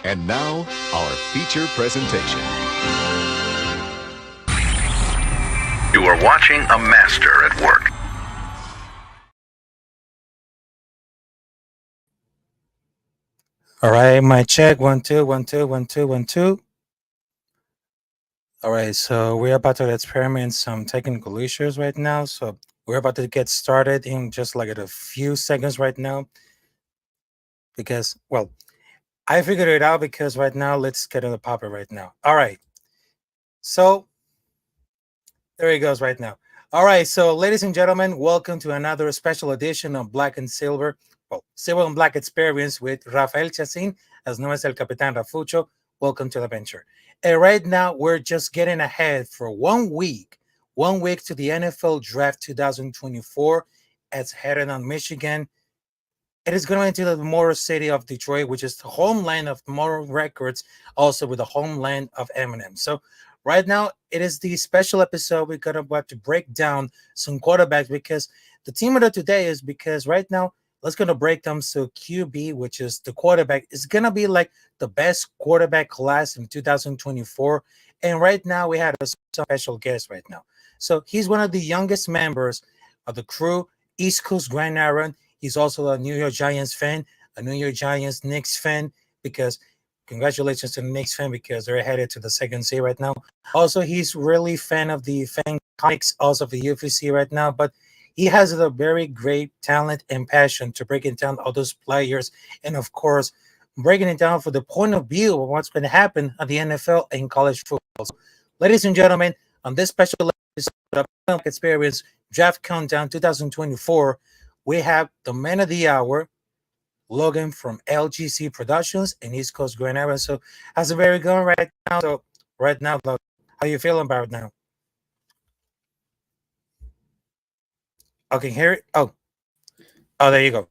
And now, our feature presentation. You are watching a master at work. All right, my check. 1 2 1 2 1 2 1 2. All right, so we're about to experiment some technical issues right now. So we're about to get started in just like a few seconds right now. Because, well, I figured it out because right now, let's get on the popper right now. All right. So there he goes right now. All right, so ladies and gentlemen, welcome to another special edition of Black and Silver, Silver and Black Experience with Rafael Chacín, as known as El Capitán Rafucho. Welcome to the venture. And right now, we're just getting ahead for 1 week to the NFL Draft 2024. It's headed on Michigan. It is going into the Motor City of Detroit, which is the homeland of Motor Records, also with the homeland of Eminem. So right now, it is the special episode. We're going to break down some quarterbacks because the team of today is because right now, let's going to break down so QB, which is the quarterback, is going to be like the best quarterback class in 2024. And right now, we had a special guest right now. So he's one of the youngest members of the crew, East Coast Grand Aaron. He's also a New York Giants fan, a New York Giants Knicks fan, because congratulations to the Knicks fan because they're headed to the second seed right now. Also, he's really fan of the fan comics, also of the UFC right now, but he has a very great talent and passion to breaking down all those players and, of course, breaking it down for the point of view of what's going to happen at the NFL and college football. So, ladies and gentlemen, on this special episode of Experience Draft Countdown 2024, we have the man of the hour, Logan from LGZ Productions and East Coast Grand Area. So, how's it very going right now? So, right now, Logan, how you feeling about it now? Okay, hear it. Oh, there you go.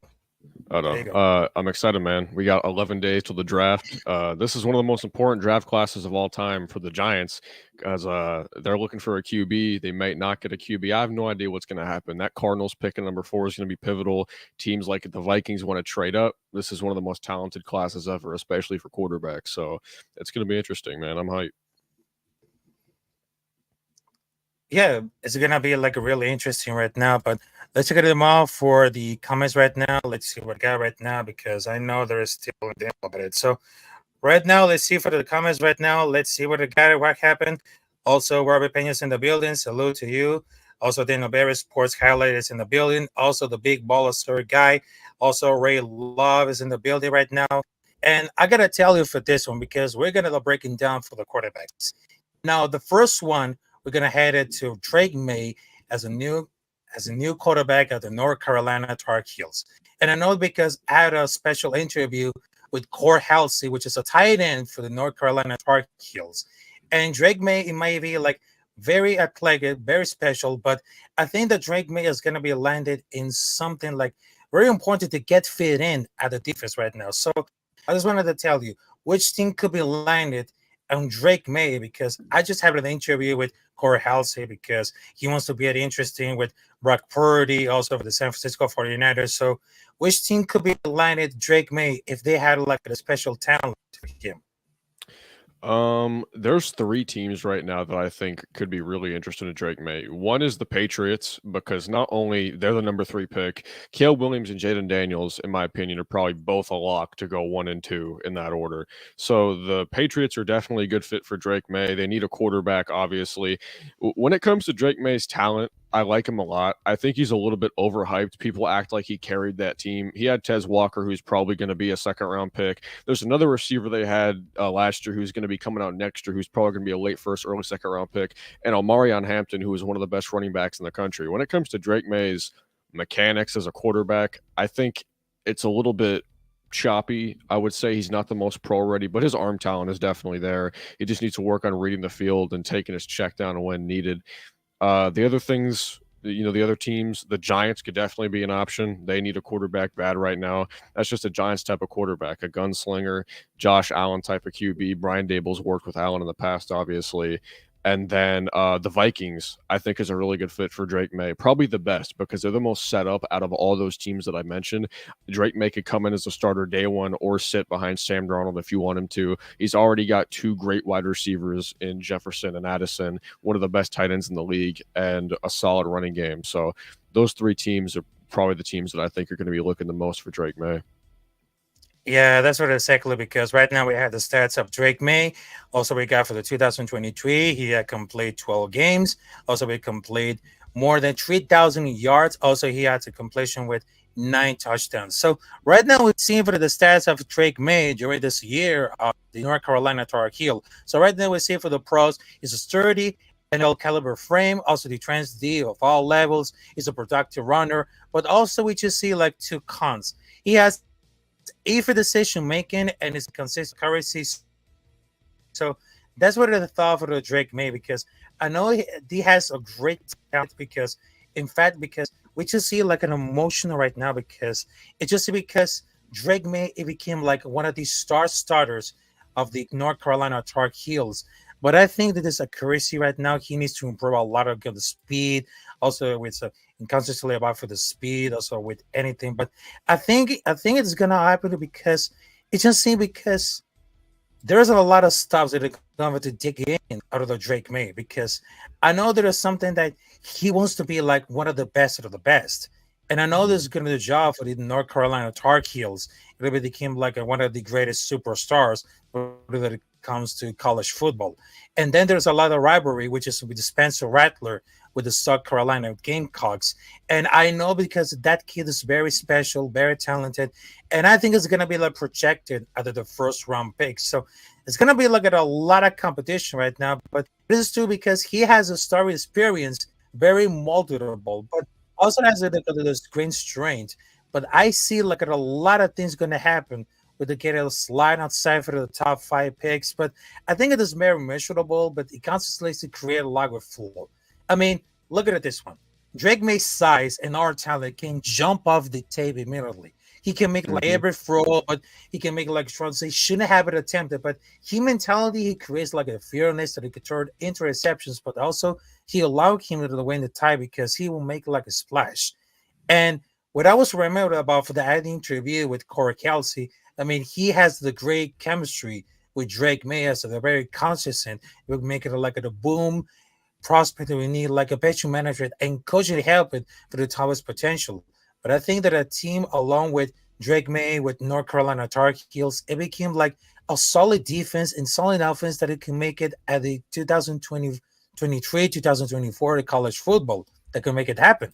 Oh, no. I'm excited, man. We got 11 days till the draft. This is one of the most important draft classes of all time for the Giants because they're looking for a QB. They might not get a QB. I have no idea what's going to happen. That Cardinals pick at number 4 is going to be pivotal. Teams like the Vikings want to trade up. This is one of the most talented classes ever, especially for quarterbacks. So it's going to be interesting, man. I'm hyped. Yeah, it's gonna be like really interesting right now. But let's check them out for the comments right now. Let's see what I got right now because I know there is still a deal about it. So right now, let's see for the comments right now. Let's see what I got, what happened. Also, Robert Peña's in the building. Salute to you. Also, Daniel Berry Sports Highlight is in the building. Also, the big baller story guy. Also, Ray Love is in the building right now. And I gotta tell you for this one because we're gonna be breaking down for the quarterbacks. Now, the first one we're gonna head it to Drake May as a new quarterback at the North Carolina Tar Heels. And I know because I had a special interview with Core Halsey, which is a tight end for the North Carolina Tar Heels. And Drake May, it might be like very athletic, very special, but I think that Drake May is gonna be landed in something like very important to get fit in at the defense right now. So I just wanted to tell you which team could be landed on Drake May because I just had an interview with Corey Halsey because he wants to be interesting with Brock Purdy, also for the San Francisco 49ers. So which team could be landed Drake May if they had like a special talent for him? There's 3 teams right now that I think could be really interested in Drake May. One is the Patriots because not only they're the number 3 pick, Caleb Williams and Jaden Daniels, in my opinion, are probably both a lock to go 1 and 2 in that order. So the Patriots are definitely a good fit for Drake May. They need a quarterback, obviously. When it comes to Drake May's talent, I like him a lot. I think he's a little bit overhyped. People act like he carried that team. He had Tez Walker, who's probably going to be a second-round pick. There's another receiver they had last year who's going to be coming out next year, who's probably going to be a late first, early second-round pick, and Omarion Hampton, who is one of the best running backs in the country. When it comes to Drake May's mechanics as a quarterback, I think it's a little bit choppy. I would say he's not the most pro ready, but his arm talent is definitely there. He just needs to work on reading the field and taking his check down when needed. The other things, the other teams, the Giants could definitely be an option. They need a quarterback bad right now. That's just a Giants type of quarterback, a gunslinger, Josh Allen type of QB. Brian Dable's worked with Allen in the past, obviously. And then the Vikings, I think, is a really good fit for Drake May. Probably the best because they're the most set up out of all those teams that I mentioned. Drake May could come in as a starter day one or sit behind Sam Darnold if you want him to. He's already got two great wide receivers in Jefferson and Addison, one of the best tight ends in the league, and a solid running game. So those three teams are probably the teams that I think are going to be looking the most for Drake May. Yeah, that's what exactly, because right now we have the stats of Drake May. Also, we got for the 2023, he had completed 12 games. Also, we complete more than 3,000 yards. Also, he had a completion with 9 touchdowns. So right now we've seen for the stats of Drake May during this year of the North Carolina Tar Heel. So right now we see for the pros, he's a sturdy NFL caliber frame. Also, the trans D of all levels. He's a productive runner. But also we just see like 2 cons. He has A for decision making and his consistent accuracy. So that's what I thought for the Drake May, because I know he has a great talent, because in fact, because we just see like an emotional right now, because it's just because Drake May, it became like one of these starters of the North Carolina Tar Heels. But I think that this accuracy right now, he needs to improve a lot of the speed. Also, with inconsistently about for the speed, also with anything. But I think it's gonna happen, because it just seems because there's a lot of stuff that are going to dig in out of the Drake May, because I know there is something that he wants to be like one of the best of the best. And I know this is going to be the job for the North Carolina Tar Heels. It became like one of the greatest superstars when it comes to college football. And then there's a lot of rivalry, which is with the Spencer Rattler with the South Carolina Gamecocks. And I know because that kid is very special, very talented. And I think it's going to be like projected out of the first round pick. So it's going to be like a lot of competition right now. But this is too because he has a story experience, very moldable, but also has this great strength. But I see like a lot of things going to happen with the kid will slide outside for the top 5 picks. But I think it is very measurable, but it constantly create a lot of flow. I mean, look at this one. Drake May's size and our talent can jump off the tape immediately. He can make like every throw, but he can make like throws. He shouldn't have it attempted, but he mentality, he creates like a fearless that he could turn into receptions, but also he allowed him to win the tie because he will make like a splash. And what I was remembered about for the interview with Corey Kelsey, I mean, he has the great chemistry with Drake May as a very consistent. It would make it like a boom prospect that we need, like a pitching manager and coach to help it for the topest potential. But I think that a team along with Drake May, with North Carolina Tar Heels, it became like a solid defense and solid offense that it can make it at the 2023, 2024 college football that can make it happen.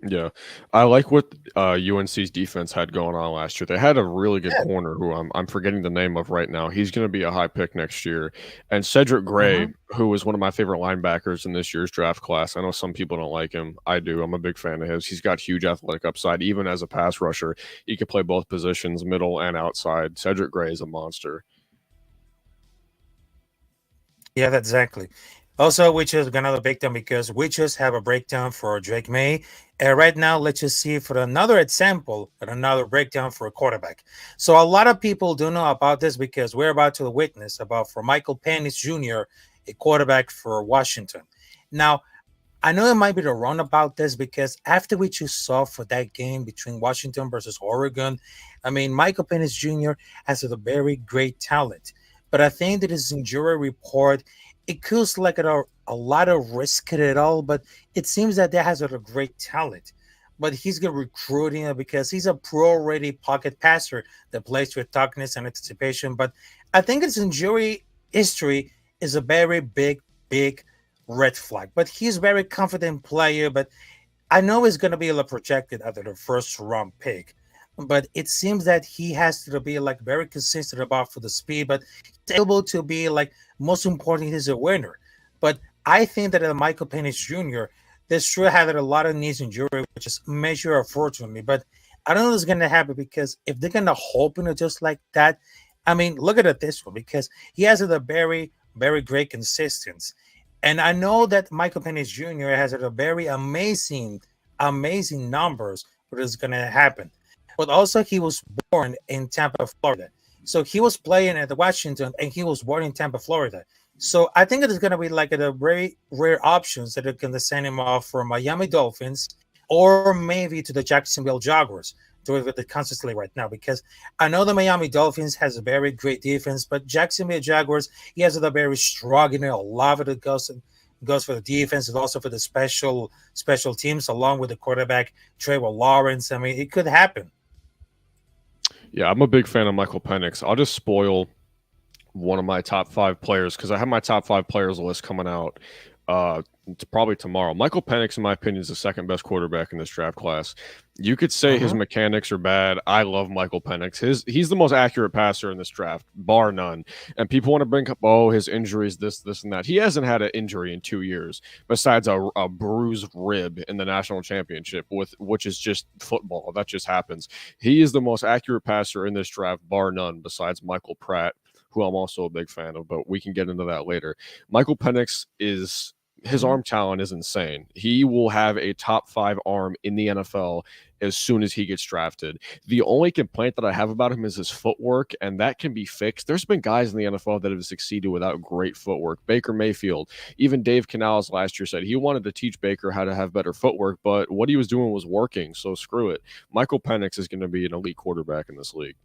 Yeah, I like what UNC's defense had going on last year. They had a really good corner who I'm forgetting the name of right now. He's going to be a high pick next year. And Cedric Gray, who was one of my favorite linebackers in this year's draft class. I know some people don't like him. I do. I'm a big fan of his. He's got huge athletic upside. Even as a pass rusher, he could play both positions, middle and outside. Cedric Gray is a monster. Yeah, that's exactly. Also, we just got another breakdown because we just have a breakdown for Drake May. And right now, let's just see for another example and another breakdown for a quarterback. So a lot of people don't know about this because we're about to witness about for Michael Penix Jr., a quarterback for Washington. Now, I know it might be the wrong about this because after we just saw for that game between Washington versus Oregon, I mean, Michael Penix Jr. has a very great talent. But I think that his injury report, it feels like a lot of risk in it all, but it seems that has a great talent. But he's good recruiting because he's a pro-ready pocket passer that plays with toughness and anticipation. But I think his injury history is a very big red flag. But he's a very confident player, but I know he's going to be projected after the first round pick. But it seems that he has to be like very consistent about for the speed, but he's able to be like most important, he's a winner. But I think that Michael Penix Jr., this sure had a lot of knees injury, which is measure unfortunately. But I don't know what's going to happen because if they're going to hope just like that, I mean, look at it this one because he has a very great consistency. And I know that Michael Penix Jr. has a very amazing numbers, what is going to happen. But also he was born in Tampa, Florida. So he was playing at the Washington and he was born in Tampa, Florida. So I think it is going to be like a very rare options that are going to send him off for Miami Dolphins or maybe to the Jacksonville Jaguars doing with it consistently right now, because I know the Miami Dolphins has a very great defense, but Jacksonville Jaguars, he has a very strong, a lot of it goes for the defense and also for the special teams along with the quarterback Trevor Lawrence. I mean, it could happen. Yeah, I'm a big fan of Michael Penix. I'll just spoil one of my top 5 players because I have my top 5 players list coming out probably tomorrow. Michael Penix, in my opinion, is the second best quarterback in this draft class. You could say his mechanics are bad. I love Michael Penix. He's the most accurate passer in this draft, bar none. And people want to bring up, his injuries, this, and that. He hasn't had an injury in 2 years, besides a bruised rib in the national championship, which is just football. That just happens. He is the most accurate passer in this draft, bar none, besides Michael Pratt, who I'm also a big fan of, but we can get into that later. Michael Penix his arm talent is insane. He will have a top 5 arm in the NFL as soon as he gets drafted. The only complaint that I have about him is his footwork, and that can be fixed. There's been guys in the NFL that have succeeded without great footwork. Baker Mayfield, even Dave Canales last year said he wanted to teach Baker how to have better footwork, but what he was doing was working, so screw it. Michael Penix is going to be an elite quarterback in this league.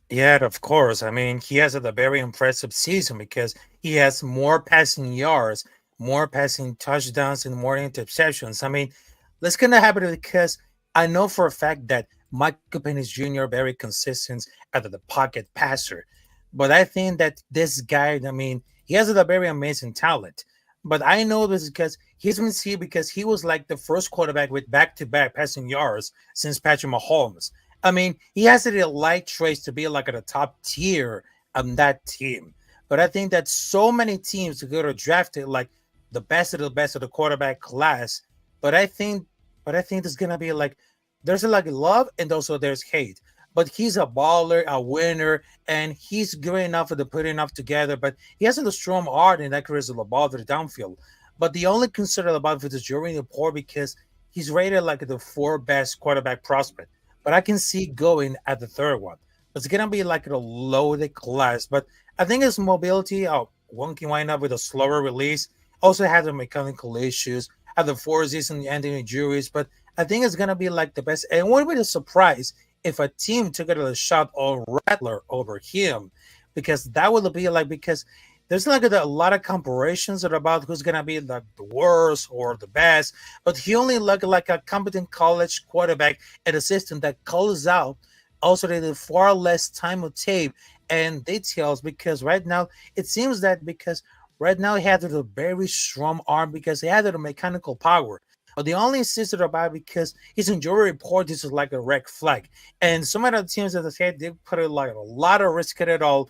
Yeah, of course. I mean, he has a very impressive season because he has more passing yards, more passing touchdowns, and more interceptions. I mean, let's gonna have it because I know for a fact that Michael Penix Jr. very consistent out of the pocket passer, but I think that this guy, I mean, he has a very amazing talent. But I know this because he's been seen because he was like the first quarterback with back-to-back passing yards since Patrick Mahomes. I mean, he has the light traits to be like at a top tier on that team. But I think that so many teams are going to draft it like the best of the quarterback class. But I think, there's gonna be like there's like love and also there's hate. But he's a baller, a winner, and he's good enough to put enough together. But he hasn't a strong arm and that carries the ball to the downfield. But the only concern about it is during the poor because he's rated like the 4th best quarterback prospect. But I can see going at the 3rd one. It's gonna be like a loaded class. But I think his mobility, one can wind up with a slower release. Also had the mechanical issues, had the 4 season ending injuries. But I think it's gonna be like the best. And it wouldn't be a surprise if a team took it a shot on Rattler over him, because that would be like because there's like a lot of comparisons about who's gonna be like the worst or the best, but he only looked like a competent college quarterback and assistant that calls out. Also, they did far less time of tape and details because right now it seems that because right now he had a very strong arm because he had a mechanical power. But the only insisted about because his injury report this is like a red flag. And some of the teams that they put it like a lot of risk at it all.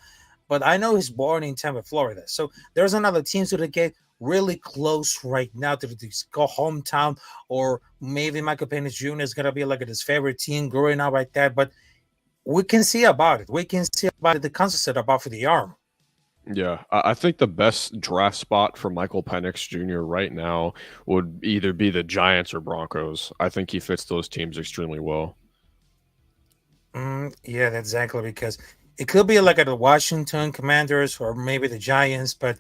But I know he's born in Tampa, Florida. So there's another teams that get really close right now to go hometown, or maybe Michael Penix Jr. is gonna be like his favorite team growing up like that. But we can see about it. We can see about it, the concept about for the arm. Yeah, I think the best draft spot for Michael Penix Jr. right now would either be the Giants or Broncos. I think he fits those teams extremely well. Yeah, that's exactly because it could be like at the Washington Commanders or maybe the Giants, but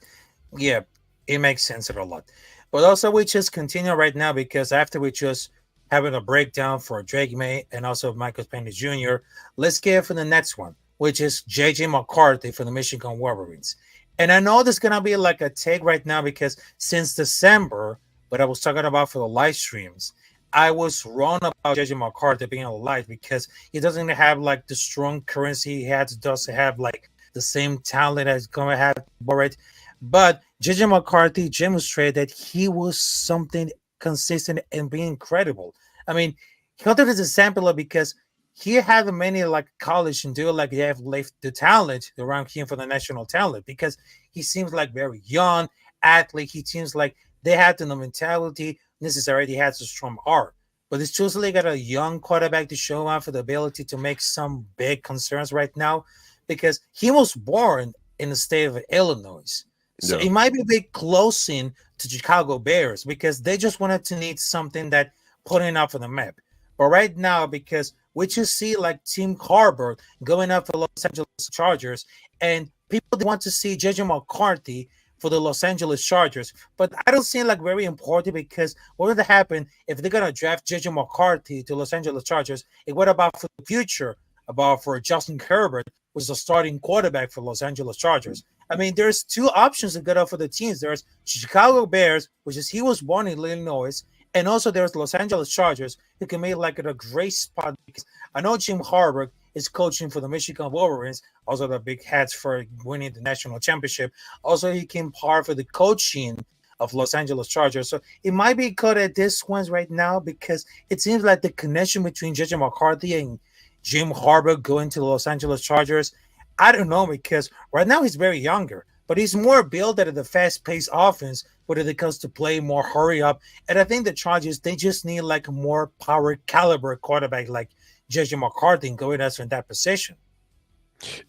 yeah, it makes sense a lot. But also, we just continue right now because after we just having a breakdown for Drake May and also Michael Penix Jr., let's get for the next one, which is JJ McCarthy for the Michigan Wolverines. And I know there's gonna be like a take right now because since December, what I was talking about for the live streams, I was wrong about JJ McCarthy being alive because he doesn't have like the strong currency he doesn't have like the same talent as gonna have for it. But JJ McCarthy demonstrated that he was something consistent and being incredible. I mean, he got this example because he had many like college and do like they have left the talent around him for the national talent because he seems like very young athlete. He seems like they had the mentality necessary. He has a strong arm, but it's usually got a young quarterback to show off for the ability to make some big concerns right now because he was born in the state of Illinois. So it might be a bit close in to Chicago Bears because they just wanted to need something that putting up on the map. But right now, because we just see like Team Harbor going up for Los Angeles Chargers, and people want to see JJ McCarthy for the Los Angeles Chargers. But I don't see it like very important because what would happen if they're gonna draft JJ McCarthy to Los Angeles Chargers? And what about for the future? About for Justin Herbert, was the starting quarterback for Los Angeles Chargers. I mean, there's two options to get up for the teams. There's Chicago Bears, which is he was born in Illinois, and also there's Los Angeles Chargers, who can make like a great spot because I know Jim Harbaugh is coaching for the Michigan Wolverines, also the big hats for winning the national championship. Also, he came par for the coaching of Los Angeles Chargers. So it might be good at this ones right now because it seems like the connection between JJ McCarthy and Jim Harbaugh going to the Los Angeles Chargers, I don't know because right now he's very younger, but he's more built at the fast-paced offense when it comes to play more hurry up. And I think the Chargers, they just need like a more power caliber quarterback like JJ McCarthy going us in that position.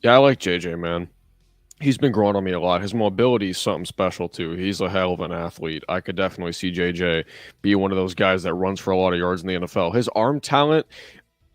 Yeah, I like JJ, man. He's been growing on me a lot. His mobility is something special too. He's a hell of an athlete. I could definitely see JJ be one of those guys that runs for a lot of yards in the NFL. His arm talent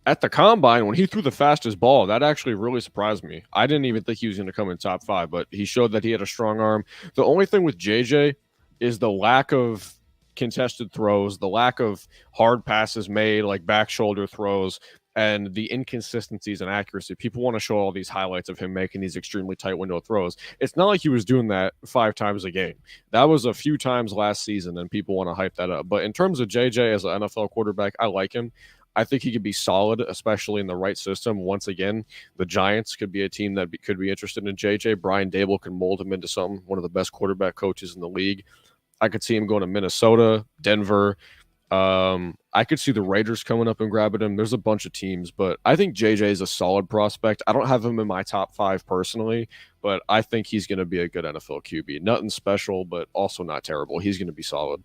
at the combine, when he threw the fastest ball, that actually really surprised me. I didn't even think he was going to come in top 5, but he showed that he had a strong arm. The only thing with JJ is the lack of contested throws, the lack of hard passes made, like back shoulder throws, and the inconsistencies and accuracy. People want to show all these highlights of him making these extremely tight window throws. It's not like he was doing that 5 times a game. That was a few times last season, and people want to hype that up. But in terms of JJ as an NFL quarterback, I like him. I think he could be solid, especially in the right system. Once again, the Giants could be a team that could be interested in JJ. Brian Dable can mold him into something, one of the best quarterback coaches in the league. I could see him going to Minnesota, Denver. I could see the Raiders coming up and grabbing him. There's a bunch of teams, but I think JJ is a solid prospect. I don't have him in my top 5 personally, but I think he's going to be a good NFL QB. Nothing special, but also not terrible. He's going to be solid.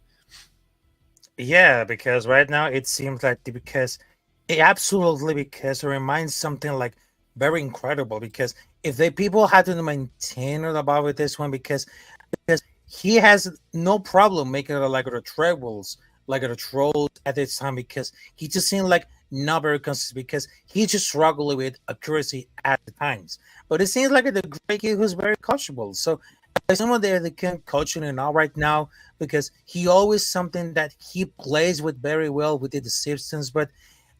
Yeah, because right now it seems like because it absolutely because it reminds something like very incredible because if the people had to maintain it about with this one because he has no problem making it like the trebles like the trolls at this time because he just seemed like not very consistent because he just struggled with accuracy at the times. But it seems like the great kid who's very coachable. So someone there that can coaching and all right now because he always something that he plays with very well within the systems. But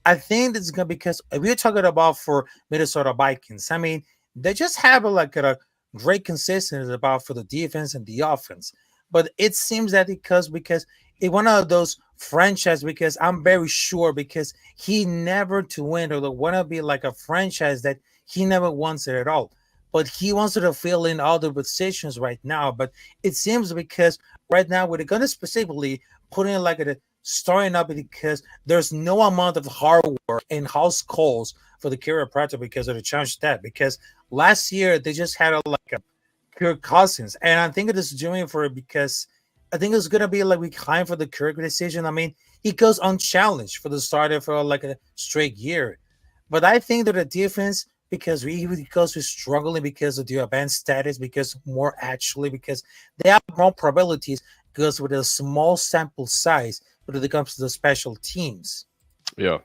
I think it's gonna because if we're talking about for Minnesota Vikings, I mean they just have a great consistency about for the defense and the offense. But it seems that because it's one of those franchise because I'm very sure because he never to win or want to be like a franchise that he never wants it at all. But he wants to fill in all the positions right now. But it seems because right now we're going to specifically put in like a starting up because there's no amount of hard work and house calls for the chiropractor because of the chance that because last year they just had a Kirk Cousins and I think it is doing for it because I think it's gonna be like we kind for the Kirk decision. I mean, he goes unchallenged for the starter for like a straight year, but I think that the defense because because we're struggling because of the advanced status because more actually because they have more probabilities because with a small sample size when it comes to the special teams. Yeah,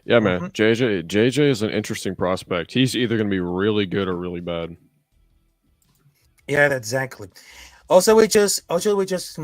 man. JJ is an interesting prospect. He's either going to be really good or really bad. Yeah, exactly. Also, we just I'll just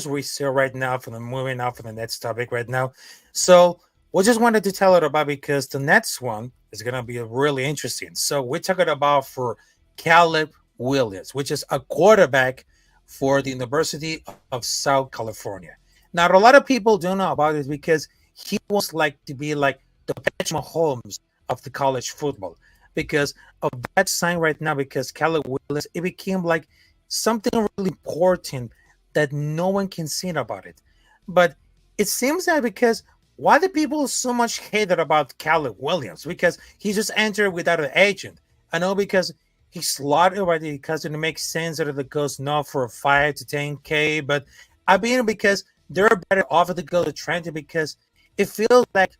reset right now for the moving out for the next topic right now. So we just wanted to tell it about because the next one is gonna be really interesting. So we're talking about for Caleb Williams, which is a quarterback for the University of South California. Now a lot of people don't know about it because he was like to be like the Patrick Mahomes of the college football because of that sign right now because Caleb Williams it became like something really important that no one can see about it. But it seems that because why do people so much hated about Caleb Williams? Because he just entered without an agent. I know because he slotted already because it makes sense that it goes not for 5 to 10K, but I mean because they're better off to go to Trenton because it feels like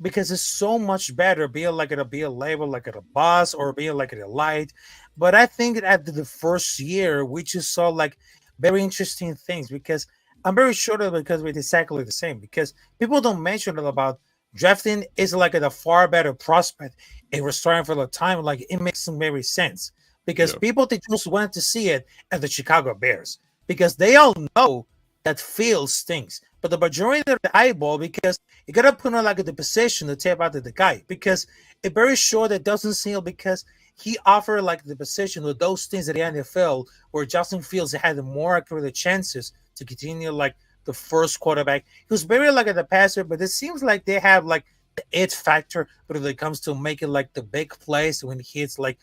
because it's so much better being like a be a label like a boss or being like a light. But I think that after the first year we just saw like very interesting things because I'm very sure that because we're exactly the same because people don't mention it about drafting is like a far better prospect. If we're starting for the time, like it makes some very sense because Yeah. people they just wanted to see it at the Chicago Bears because they all know that Fields stinks, but the majority of the eyeball because you gotta put on like the position to tap out the guy because it's very sure that doesn't seem because he offered like the position with those things at the NFL where Justin Fields had more accurate chances to continue like the first quarterback. He was very like at the passer, but it seems like they have like the it factor when it comes to making like the big plays when he hits like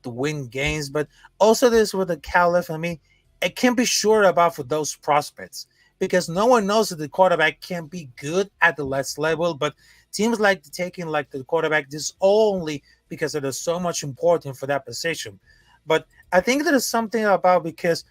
the win games. But also this with the Caliph, I mean, it can be sure about for those prospects because no one knows that the quarterback can be good at the last level, but teams like taking like the quarterback this only because it is so much important for that position. But I think there is something about because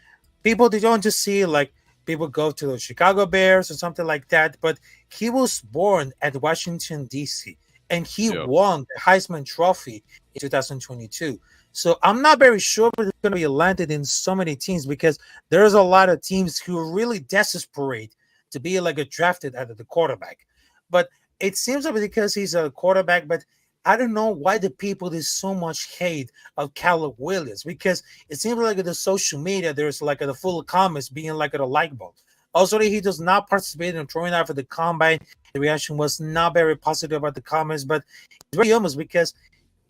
people they don't just see like people go to the Chicago Bears or something like that, but he was born at Washington D.C. and he Yeah. won the Heisman Trophy in 2022. So I'm not very sure if it's going to be landed in so many teams because there's a lot of teams who are really desperate to be like a drafted at the quarterback. But it seems like because he's a quarterback, but I don't know why the people there's so much hate of Caleb Williams because it seems like the social media there's like a full of comments being like a like ball. Also, he does not participate in throwing out for the combine. The reaction was not very positive about the comments, but it's very almost because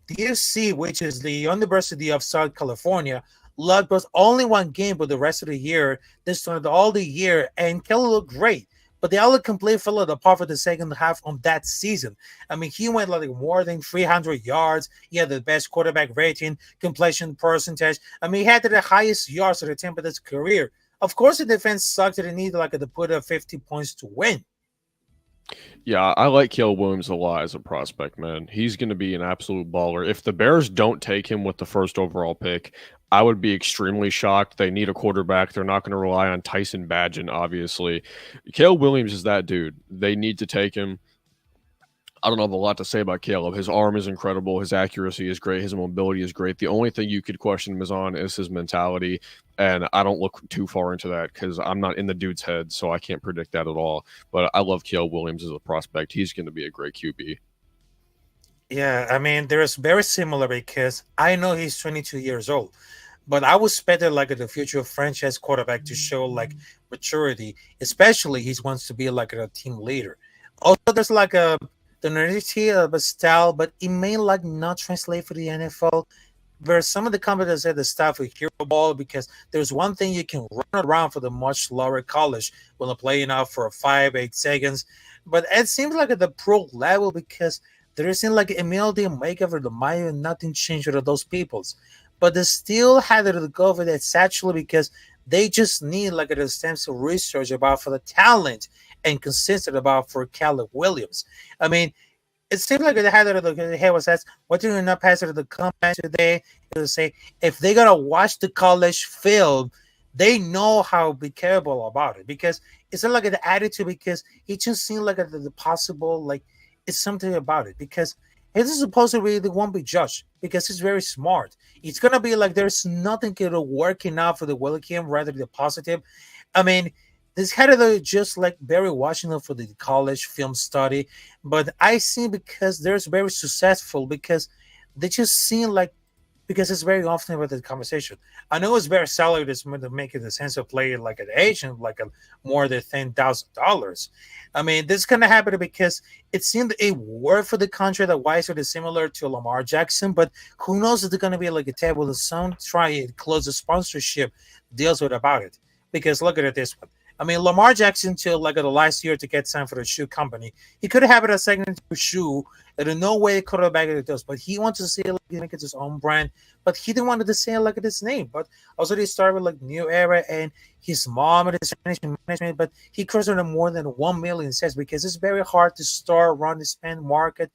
the UC, which is the University of South California, logged was only one game for the rest of the year. They started all the year, and Kelly looked great. But they all completely fell apart for the second half on that season. I mean, he went like more than 300 yards. He had the best quarterback rating, completion percentage. I mean, he had the highest yards of the team of his career. Of course, the defense sucked. They needed like to put up 50 points to win. Yeah, I like Caleb Williams a lot as a prospect, man. He's going to be an absolute baller. If the Bears don't take him with the first overall pick, I would be extremely shocked. They need a quarterback. They're not going to rely on Tyson Badgett, obviously. Caleb Williams is that dude. They need to take him. I don't have a lot to say about Caleb. His arm is incredible. His accuracy is great. His mobility is great. The only thing you could question him is his mentality. And I don't look too far into that because I'm not in the dude's head, so I can't predict that at all. But I love Caleb Williams as a prospect. He's going to be a great QB. Yeah, I mean, there's very similar because I know he's 22 years old, but I would expect it like the future franchise quarterback to show like maturity, especially he wants to be like a team leader. Also, there's like a the nerdy of a style, but it may like not translate for the NFL. Where some of the companies said the stuff with hero ball because there's one thing you can run around for the much lower college when they're playing out for 5-8 seconds, but it seems like at the pro level because there isn't like MLD makeover the Mayo and nothing changed with those peoples, but they still had to go for that actually because they just need like a extensive research about for the talent and consistent about for Caleb Williams. I mean, it seems like they had the head was asked, what do you not pass it to the comment today? To say if they're gonna watch the college film, they know how be careful about it because it's not like an attitude because it just seems like the possible like it's something about it because it is supposed to be they won't be judged because it's very smart. It's gonna be like there's nothing working out for the William rather than the positive. I mean, this had to just like Barry Washington for the college film study, but I see because there's very successful because they just seem like because it's very often about the conversation. I know it's very salary that's meant to make it the sense of playing like an agent, like a more than $10,000. I mean, this kind of happened because it seemed a word for the contract that why is similar to Lamar Jackson, but who knows if they're going to be like a table of some try and close the sponsorship deals with about it. Because look at it this one. I mean, Lamar Jackson till like the last year to get signed for the shoe company. He could have had a second shoe. There's no way it could have back it does, but he wants to say like make it his own brand. But he didn't want to say it like his name. But also they started with like New Era and his mom and his management. But he crossed on more than 1 million sales because it's very hard to start run the spend market.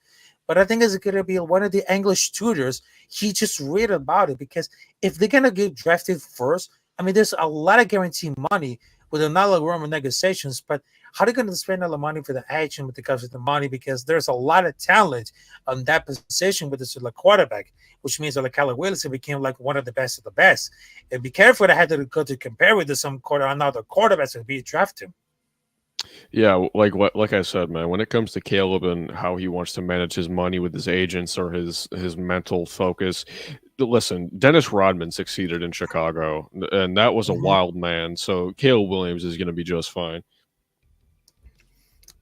But I think it's going to be one of the English tutors. He just read about it because if they're going to get drafted first, I mean, there's a lot of guaranteed money with another room of negotiations, but how are they going to spend all the money for the agent with regards to the money? Because there's a lot of talent on that position with this like quarterback, which means that like Caleb Willis became like one of the best of the best. And be careful that I had to go to compare with some another quarterbacks to be drafted. Yeah, like I said, man, when it comes to Caleb and how he wants to manage his money with his agents or his mental focus, listen, Dennis Rodman succeeded in Chicago, and that was a Mhm. wild man. So Caleb Williams is going to be just fine.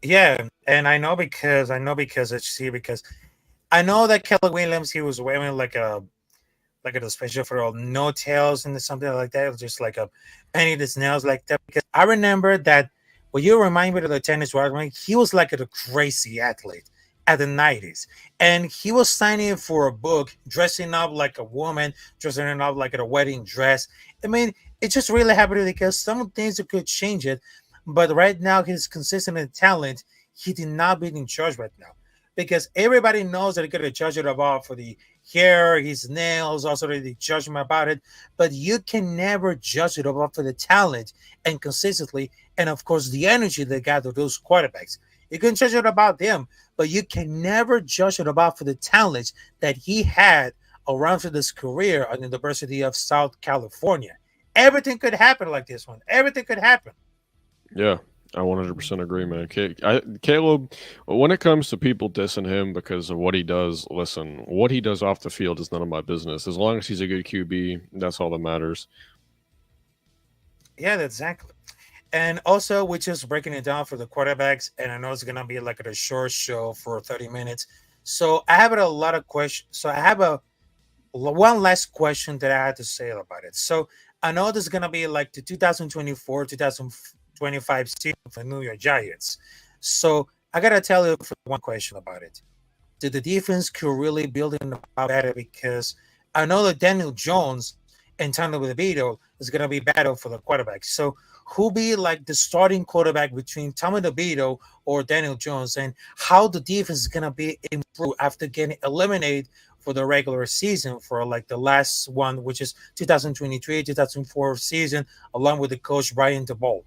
Yeah, and I know because because I know that Kelly Williams he was wearing like a special for all no tails and something like that, just like a any of his nails like that. Because I remember that when you remind me of the tennis Rodman, he was like a crazy athlete at the 90s. And he was signing for a book, dressing up like a woman, dressing up like a wedding dress. I mean, it just really happened because some things that could change it. But right now, his consistent in talent, he did not be in charge right now. Because everybody knows that they're going to judge it about for the hair, his nails, also the judgment about it. But you can never judge it about for the talent and consistently, and of course the energy they got to those quarterbacks. You can judge it about them, but you can never judge it about for the talent that he had around for this career at the University of South California. Everything could happen like this one. Everything could happen. Yeah, I 100% agree, man. Caleb, when it comes to people dissing him because of what he does, listen, what he does off the field is none of my business. As long as he's a good QB, that's all that matters. Yeah, exactly. And also, we're just breaking it down for the quarterbacks, and I know it's gonna be like a short show for 30 minutes. So I have a lot of questions. So I have a one last question that I had to say about it. So I know this is gonna be like the 2024, 2025 season for the New York Giants. So I gotta tell you for one question about it. Did the defense could really build it better? Because I know that Daniel Jones and Tanner DeVito is going to be battle for the quarterback. So who be like the starting quarterback between Tommy DeVito or Daniel Jones, and how the defense is going to be improved after getting eliminated for the regular season for like the last one, which is 2023, 2004 season, along with the coach Brian DeBoll.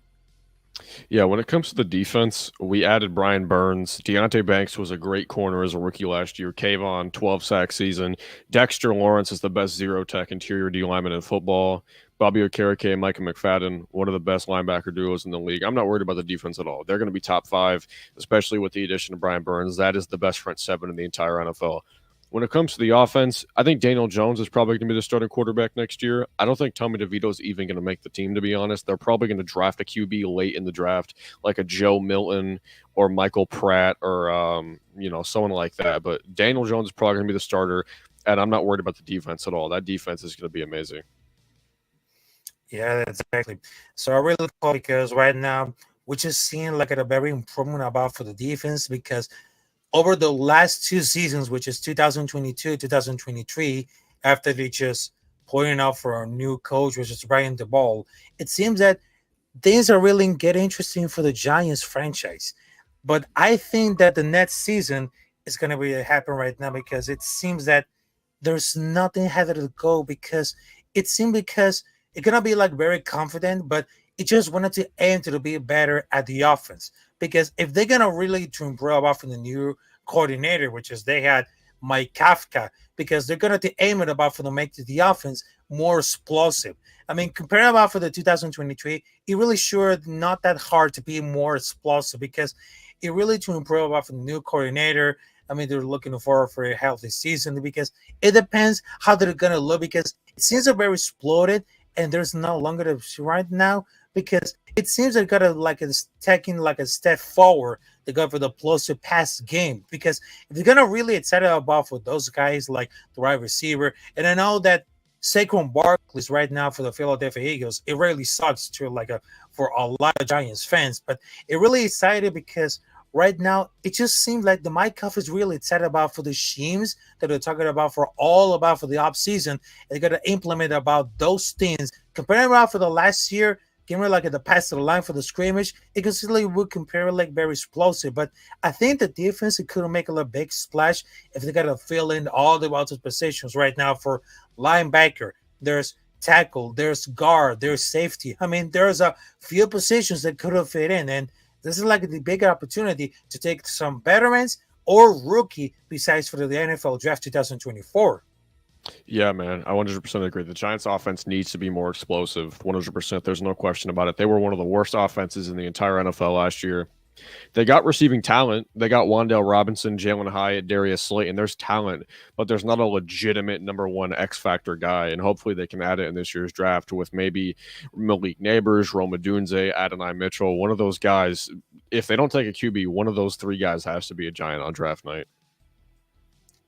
Yeah, when it comes to the defense, we added Brian Burns. Deontay Banks was a great corner as a rookie last year. Kayvon, 12 sack season. Dexter Lawrence is the best zero tech interior D lineman in football. Bobby Okereke and Micah McFadden, one of the best linebacker duos in the league. I'm not worried about the defense at all. They're going to be top five, especially with the addition of Brian Burns. That is the best front seven in the entire NFL. When it comes to the offense, I think Daniel Jones is probably going to be the starting quarterback next year. I don't think Tommy DeVito is even going to make the team, to be honest. They're probably going to draft a QB late in the draft, like a Joe Milton or Michael Pratt or someone like that. But Daniel Jones is probably going to be the starter, and I'm not worried about the defense at all. That defense is going to be amazing. Yeah, exactly. So I really call because right now we're just seeing like a very improvement about for the defense because over the last two seasons, which is 2022, 2023, after they just pointing out for a new coach, which is Brian DeBall, it seems that things are really getting interesting for the Giants franchise. But I think that the next season is going to be happen right now because it seems that there's nothing harder to go because it seemed because it's gonna be like very confident, but it just wanted to aim to be better at the offense. Because if they're gonna really to improve off in the new coordinator, which is they had Mike Kafka, because they're gonna to aim it about for to make the offense more explosive. I mean, comparing about for the 2023, it really sure not that hard to be more explosive because it really to improve about for the new coordinator. I mean, they're looking forward for a healthy season because it depends how they're gonna look because it seems they're very exploded and there's no longer to right now because it seems they're gonna like it's taking like a step forward to go for the closer pass game because if they're gonna really excited about for those guys like the wide receiver, and I know that Saquon Barkley's right now for the Philadelphia Eagles, it really sucks to like a for a lot of Giants fans, but it really excited because right now it just seems like the Mike Cuff is really excited about for the schemes that they're talking about for all about for the off season. They're gonna implement about those things. Comparing about for the last year, giving like at the pass to the line for the scrimmage, it considerably would compare like very explosive. But I think the defense it could make a little big splash if they gotta fill in all the other positions right now for linebacker. There's tackle, there's guard, there's safety. I mean, there's a few positions that could have fit in, and this is like the big opportunity to take some veterans or rookie besides for the NFL draft 2024. Yeah, man, I 100% agree. The Giants' offense needs to be more explosive. 100%. There's no question about it. They were one of the worst offenses in the entire NFL last year. They got receiving talent. They got Wan'Dale Robinson, Jalen Hyatt, Darius Slayton. There's talent, but there's not a legitimate number one X factor guy. And hopefully they can add it in this year's draft with maybe Malik Neighbors, Rome Odunze, Adonai Mitchell. One of those guys, if they don't take a QB, one of those three guys has to be a Giant on draft night.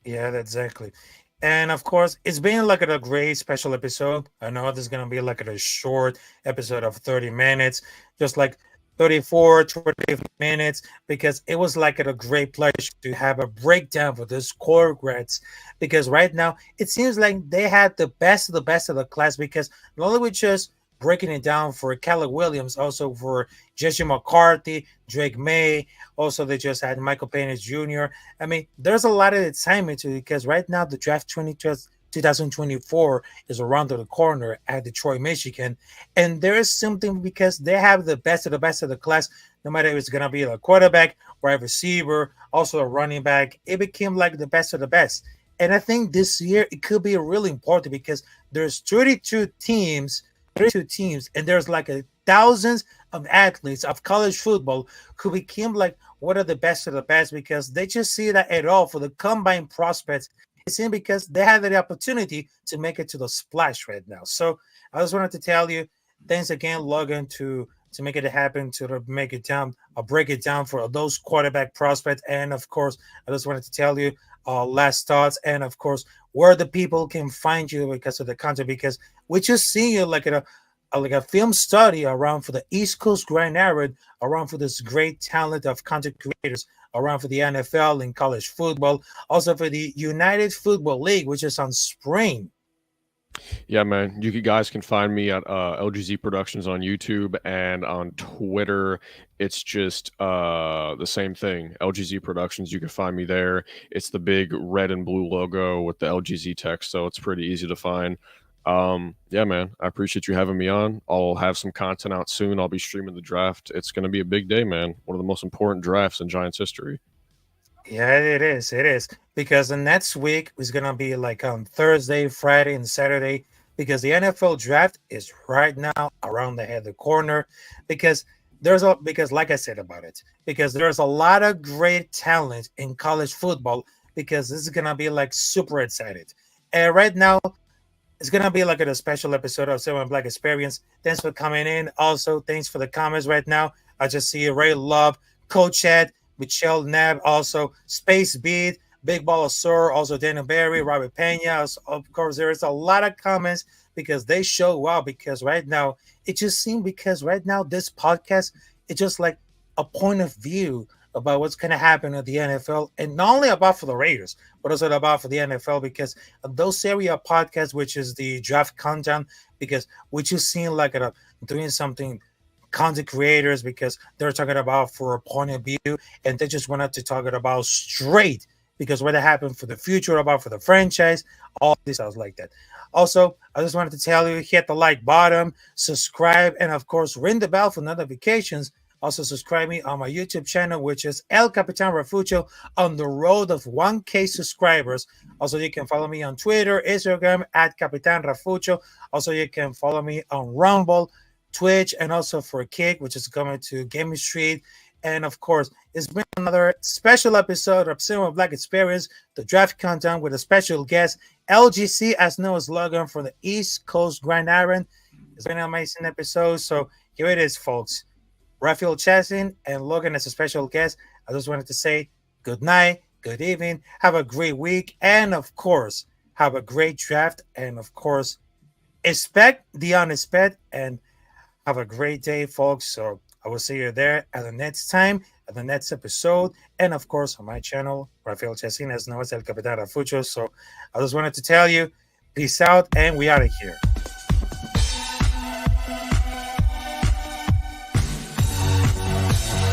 Yeah, exactly. And of course, it's been like a great special episode. I know this is gonna be like a short episode of 30 minutes, just like 34, 20 minutes, because it was like a great pleasure to have a breakdown for this core grades. Because right now it seems like they had the best of the best of the class, because not only with just breaking it down for Kelly Williams, also for Jesse McCarthy, Drake May, also they just had Michael Penix Jr. I mean, there's a lot of excitement to it, because right now the draft 2024 is around the corner at Detroit, Michigan. And there is something, because they have the best of the class, no matter if it's going to be a quarterback or a receiver, also a running back. It became like the best of the best. And I think this year it could be really important, because there's 32 teams, and there's like thousands of athletes of college football who became like one of the best of the best, because they just see that at all for the combine prospects. It's in because they had the opportunity to make it to the splash right now. So I just wanted to tell you, thanks again, Logan, to make it happen, to make it down, break it down for those quarterback prospects. And of course, I just wanted to tell you last thoughts, and of course, where the people can find you because of the content, because we just see you like a film study around for the East Coast Grand Arid, around for this great talent of content creators, around for the NFL and college football, also for the United Football League, which is on spring. Yeah, man. You guys can find me at LGZ Productions on YouTube, and on Twitter. It's just the same thing. LGZ Productions. You can find me there. It's the big red and blue logo with the LGZ text, so it's pretty easy to find. Yeah, man. I appreciate you having me on. I'll have some content out soon. I'll be streaming the draft. It's going to be a big day, man. One of the most important drafts in Giants history. Yeah, it is. It is, because the next week is gonna be like on Thursday, Friday, and Saturday, because the NFL draft is right now around the corner. Because because like I said about it, because there's a lot of great talent in college football. Because this is gonna be like super excited. And right now it's gonna be like a special episode of Seven Black Experience. Thanks for coming in. Also, thanks for the comments right now. I just see Ray Love, Coach Ed, Michelle Nab, also Space Beat, Big Ball of Sir, also Daniel Barry, Robert Pena. Of course, there is a lot of comments, because they show wow. Because right now it just seems, because right now this podcast, it's just like a point of view about what's going to happen at the NFL, and not only about for the Raiders, but also about for the NFL, because those area podcasts, which is the draft countdown, because we just seeing like doing something content creators, because they're talking about for a point of view, and they just wanted to talk about straight, because what happened for the future, about for the franchise, all this stuff like that. Also, I just wanted to tell you, hit the like button, subscribe, and of course ring the bell for notifications. Also subscribe me on my YouTube channel, which is El Capitán Rafucho, on the road of 1K subscribers. Also, you can follow me on Twitter, Instagram at Capitán Rafucho. Also, you can follow me on Rumble, Twitch, and also for Kick, which is coming to Gaming Street. And of course, it's been another special episode of Cinema Black Experience, the draft countdown with a special guest, LGC, as known as Logan, from the East Coast Grand Island. It's been an amazing episode. So here it is, folks. Rafael Chacín and Logan as a special guest. I just wanted to say good night, good evening, have a great week, and of course, have a great draft. And of course, expect the unexpected, and have a great day, folks. So I will see you there at the next time, at the next episode, and of course on my channel, Rafael Chacín, as known as El Capitán Rafucho. So I just wanted to tell you, peace out, and we out of here.